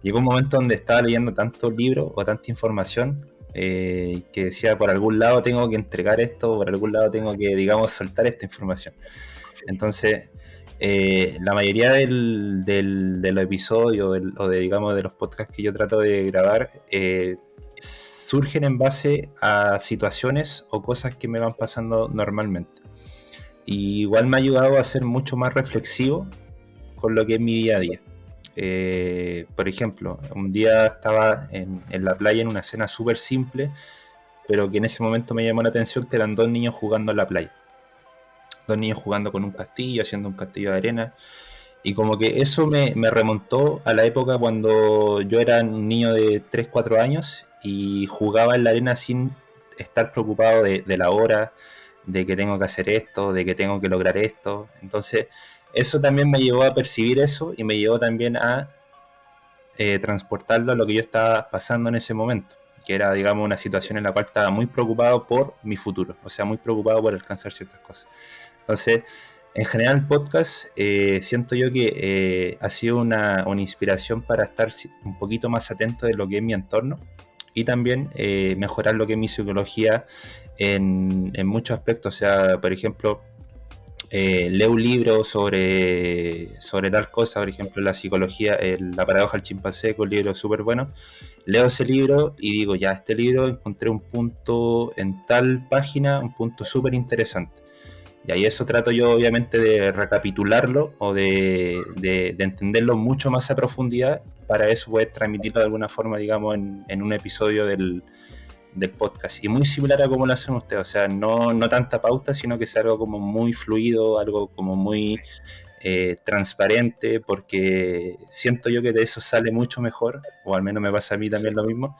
llegó un momento donde estaba leyendo tantos libros o tanta información que decía, por algún lado tengo que entregar esto, por algún lado tengo que, digamos, soltar esta información. Entonces, la mayoría de los episodios o digamos, de los podcasts que yo trato de grabar surgen en base a situaciones o cosas que me van pasando normalmente. Y igual me ha ayudado a ser mucho más reflexivo con lo que es mi día a día. Por ejemplo, un día estaba en la playa en una escena súper simple, pero que en ese momento me llamó la atención, que eran dos niños jugando en la playa. Dos niños jugando con un castillo, haciendo un castillo de arena. Y como que eso me remontó a la época cuando yo era un niño de 3 4 años y jugaba en la arena sin estar preocupado de la hora, de que tengo que hacer esto, de que tengo que lograr esto. Entonces, eso también me llevó a percibir eso y me llevó también a transportarlo a lo que yo estaba pasando en ese momento, que era, digamos, una situación en la cual estaba muy preocupado por mi futuro, o sea, muy preocupado por alcanzar ciertas cosas. Entonces, en general, el podcast siento yo que ha sido una inspiración para estar un poquito más atento de lo que es mi entorno y también mejorar lo que es mi psicología en muchos aspectos. O sea, por ejemplo, leo un libro sobre tal cosa, por ejemplo, la psicología, la paradoja del chimpancé, que es un libro súper bueno. Leo ese libro y digo, ya, este libro encontré un punto en tal página, un punto súper interesante. Y ahí eso trato yo obviamente de recapitularlo o de entenderlo mucho más a profundidad para eso poder transmitirlo de alguna forma, digamos, en un episodio del podcast. Y muy similar a como lo hacen ustedes, o sea, no tanta pauta, sino que es algo como muy fluido, algo como muy transparente, porque siento yo que de eso sale mucho mejor, o al menos me pasa a mí también lo mismo,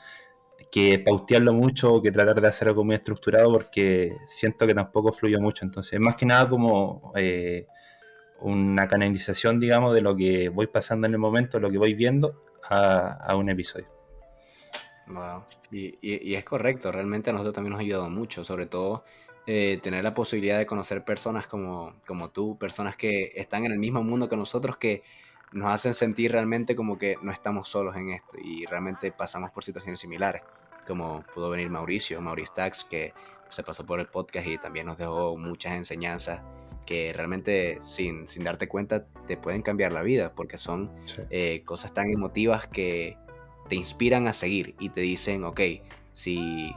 que pautearlo mucho o que tratar de hacer algo muy estructurado, porque siento que tampoco fluye mucho. Entonces, más que nada como una canalización, digamos, de lo que voy pasando en el momento, lo que voy viendo a un episodio. Wow. Y es correcto, realmente a nosotros también nos ha ayudado mucho, sobre todo tener la posibilidad de conocer personas como tú, personas que están en el mismo mundo que nosotros, que nos hacen sentir realmente como que no estamos solos en esto y realmente pasamos por situaciones similares, como pudo venir Maurice Tax, que se pasó por el podcast y también nos dejó muchas enseñanzas que realmente sin darte cuenta te pueden cambiar la vida, porque son cosas tan emotivas que te inspiran a seguir y te dicen, ok, si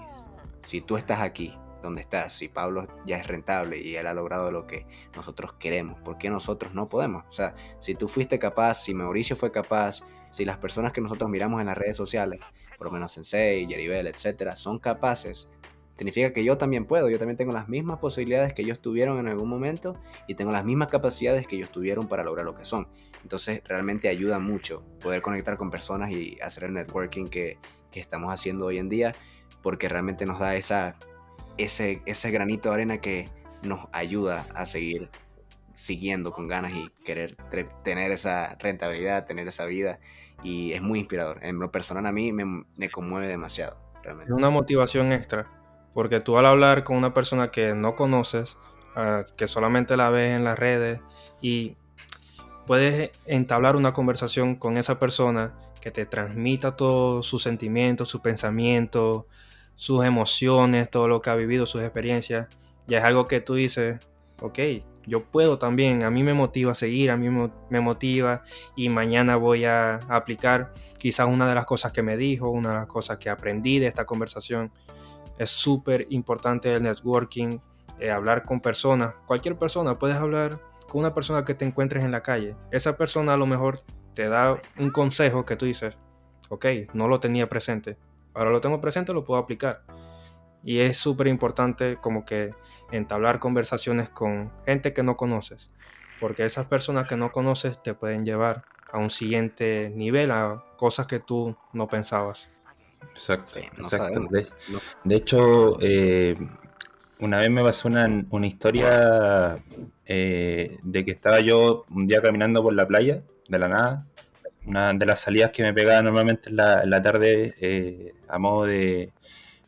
tú estás aquí, donde estás, si Pablo ya es rentable y él ha logrado lo que nosotros queremos, ¿por qué nosotros no podemos? O sea, si tú fuiste capaz, si Mauricio fue capaz, si las personas que nosotros miramos en las redes sociales, por lo menos Sensei, Yeribel, etcétera, son capaces, significa que yo también puedo, yo también tengo las mismas posibilidades que ellos tuvieron en algún momento y tengo las mismas capacidades que ellos tuvieron para lograr lo que son. Entonces realmente ayuda mucho poder conectar con personas y hacer el networking que estamos haciendo hoy en día, porque realmente nos da ese granito de arena que nos ayuda a seguir siguiendo con ganas y querer tener esa rentabilidad, tener esa vida, y es muy inspirador. En lo personal a mí me conmueve demasiado, realmente. Es una motivación extra, porque tú al hablar con una persona que no conoces, que solamente la ves en las redes, y puedes entablar una conversación con esa persona que te transmita todos sus sentimientos, sus pensamientos, sus emociones, todo lo que ha vivido, sus experiencias, ya es algo que tú dices, ok, yo puedo también, a mí me motiva a seguir, a mí me motiva y mañana voy a aplicar quizás una de las cosas que me dijo, una de las cosas que aprendí de esta conversación. Es súper importante el networking, hablar con personas, cualquier persona, puedes hablar con una persona que te encuentres en la calle. Esa persona a lo mejor te da un consejo que tú dices, ok, no lo tenía presente, ahora lo tengo presente, lo puedo aplicar. Y es súper importante como que entablar conversaciones con gente que no conoces, porque esas personas que no conoces te pueden llevar a un siguiente nivel, a cosas que tú no pensabas. Exacto, Sí, no exacto. sabemos. De hecho, una vez me pasó una historia de que estaba yo un día caminando por la playa, de la nada, una de las salidas que me pegaba normalmente en la tarde a modo de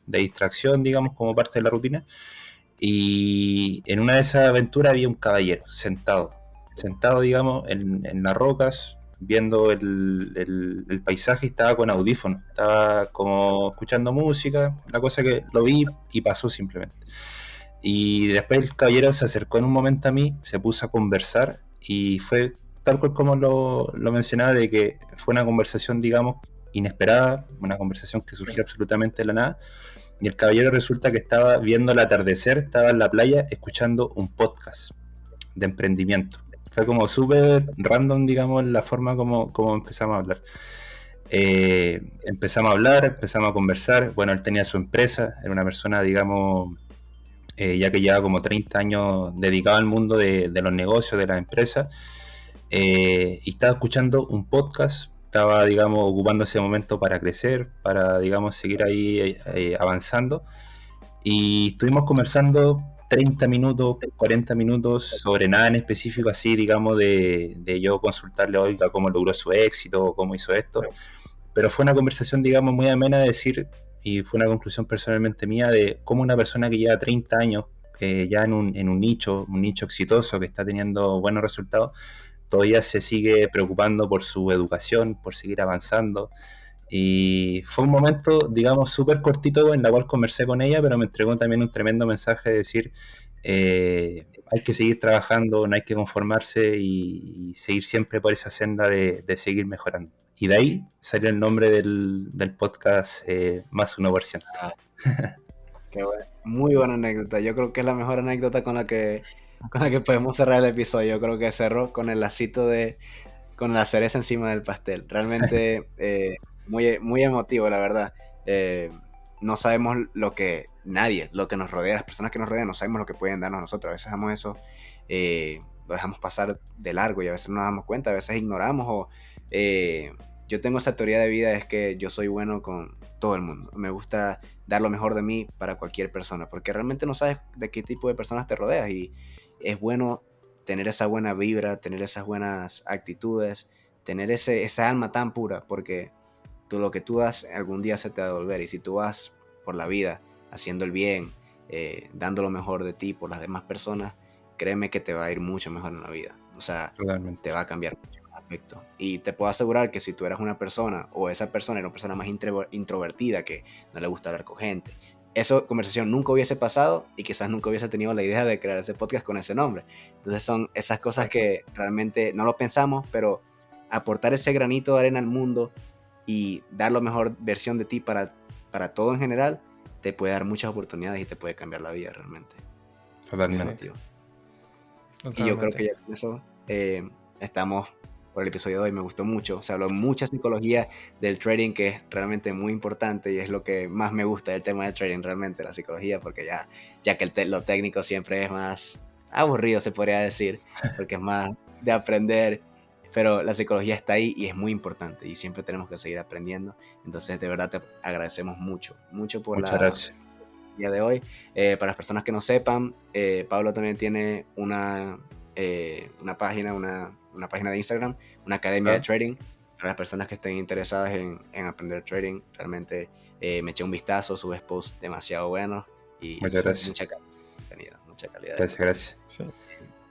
distracción, digamos, como parte de la rutina. Y en una de esas aventuras había un caballero sentado, digamos, en las rocas, viendo el paisaje, y estaba con audífonos, estaba como escuchando música, la cosa que lo vi y pasó simplemente. Y después el caballero se acercó en un momento a mí, se puso a conversar y fue tal cual como lo mencionaba, de que fue una conversación, digamos, inesperada, una conversación que surgió absolutamente de la nada. Y el caballero resulta que estaba viendo el atardecer, estaba en la playa escuchando un podcast de emprendimiento. Fue como súper random, digamos, la forma como empezamos a hablar. Empezamos a hablar, empezamos a conversar. Bueno, él tenía su empresa, era una persona, digamos, ya que lleva como 30 años dedicado al mundo de los negocios, de las empresas, y estaba escuchando un podcast, estaba, digamos, ocupando ese momento para crecer, para, digamos, seguir ahí avanzando, y estuvimos conversando 30 minutos, 40 minutos sobre nada en específico, así, digamos, de yo consultarle, oiga, cómo logró su éxito, cómo hizo esto, pero fue una conversación, digamos, muy amena de decir, y fue una conclusión personalmente mía, de cómo una persona que lleva 30 años ya en un nicho exitoso, que está teniendo buenos resultados, todavía se sigue preocupando por su educación, por seguir avanzando. Y fue un momento, digamos, súper cortito en la cual conversé con ella, pero me entregó también un tremendo mensaje de decir, hay que seguir trabajando, no hay que conformarse y seguir siempre por esa senda de seguir mejorando. Y de ahí salió el nombre del podcast, Más 1%. Qué bueno. Muy buena anécdota. Yo creo que es la mejor anécdota con la que podemos cerrar el episodio. Yo creo que cerró con el lacito con la cereza encima del pastel. Realmente muy, muy emotivo, la verdad. No sabemos lo que nos rodea, las personas que nos rodean, no sabemos lo que pueden darnos a nosotros. A veces damos eso, lo dejamos pasar de largo y a veces no nos damos cuenta, a veces ignoramos. Yo tengo esa teoría de vida, es que yo soy bueno con todo el mundo. Me gusta dar lo mejor de mí para cualquier persona, porque realmente no sabes de qué tipo de personas te rodeas y es bueno tener esa buena vibra, tener esas buenas actitudes, tener esa alma tan pura, porque lo que tú das algún día se te va a devolver. Y si tú vas por la vida haciendo el bien, dando lo mejor de ti por las demás personas, créeme que te va a ir mucho mejor en la vida. O sea, Totalmente. te va a cambiar mucho el aspecto. Y te puedo asegurar que si tú eras una persona, o esa persona era una persona más introvertida, que no le gusta hablar con gente, esa conversación nunca hubiese pasado y quizás nunca hubiese tenido la idea de crear ese podcast con ese nombre. Entonces son esas cosas que realmente no lo pensamos, pero aportar ese granito de arena al mundo y dar la mejor versión de ti para todo en general, te puede dar muchas oportunidades y te puede cambiar la vida realmente. Totalmente. Y yo creo que ya con eso estamos por el episodio de hoy. Me gustó mucho. Se habló mucha psicología del trading, que es realmente muy importante y es lo que más me gusta del tema del trading, realmente, la psicología, porque ya que lo técnico siempre es más aburrido, se podría decir, porque es más de aprender, pero la psicología está ahí y es muy importante y siempre tenemos que seguir aprendiendo. Entonces, de verdad, te agradecemos mucho por Muchas gracias. día de hoy. Para las personas que no sepan, Pablo también tiene una página de Instagram, una academia de trading. Para las personas que estén interesadas en aprender trading, realmente me eché un vistazo, subes posts demasiado buenos y muchas gracias. Mucha calidad, mucha calidad. Gracias. Sí.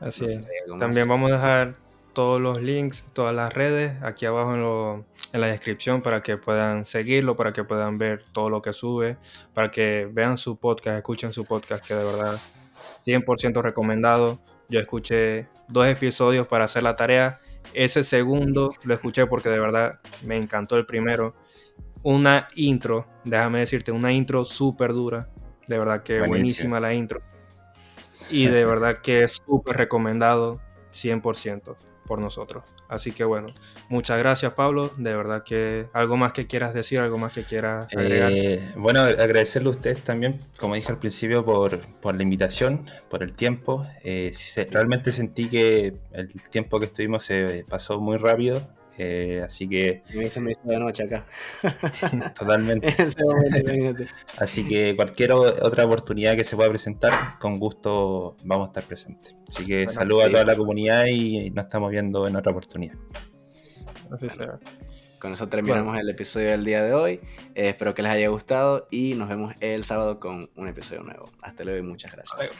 Así es. También vamos a dejar todos los links, todas las redes aquí abajo en la descripción para que puedan seguirlo, para que puedan ver todo lo que sube, para que vean su podcast, escuchen su podcast, que de verdad 100% recomendado. Yo escuché 2 episodios para hacer la tarea. Ese segundo lo escuché porque de verdad me encantó el primero. Una intro, déjame decirte, una intro súper dura. De verdad que buenísima la intro. Y de verdad que es súper recomendado 100% por nosotros. Así que bueno, muchas gracias, Pablo. De verdad que algo más que quieras decir, algo más que quieras agregar. Bueno, agradecerle a ustedes también, como dije al principio, por la invitación, por el tiempo. Realmente sentí que el tiempo que estuvimos se pasó muy rápido. Así que se me hizo de noche acá. Totalmente. Así que cualquier otra oportunidad que se pueda presentar, con gusto vamos a estar presentes. Así que saludos a toda la comunidad y nos estamos viendo en otra oportunidad. Así será. Con eso terminamos el episodio del día de hoy. Espero que les haya gustado y nos vemos el sábado con un episodio nuevo. Hasta luego y muchas gracias.